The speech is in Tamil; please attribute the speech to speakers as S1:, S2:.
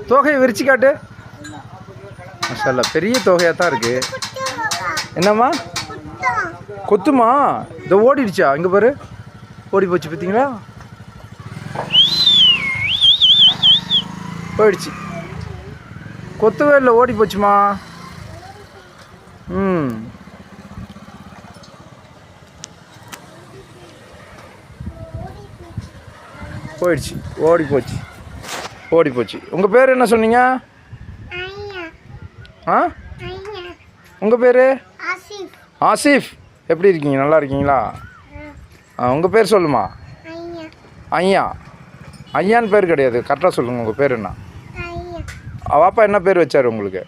S1: தொகையை விரிச்சு காட்டு. மாஷாஅல்லாஹ் பெரிய தொகையாக தான் இருக்குது. என்னம்மா கொத்துமா? இதை ஓடிடுச்சா? இங்கே பாரு, ஓடி போச்சு பார்த்தீங்களா? போயிடுச்சு. கொத்தவே இல்லை, ஓடி போச்சுமா. போயிடுச்சு, ஓடி போச்சு, ஓடி போச்சு. உங்கள் பேர் என்ன சொன்னீங்க? ஆ, உங்கள் பேர்? ஆசிஃப். எப்படி இருக்கீங்க? நல்லா இருக்கீங்களா? உங்கள் பேர் சொல்லுமா. ஐயா. ஐயான்னு பேர் கிடையாது, கரெக்டாக சொல்லுங்கள். உங்கள் பேர் என்ன? வாப்பா என்ன பேர் வச்சார் உங்களுக்கு?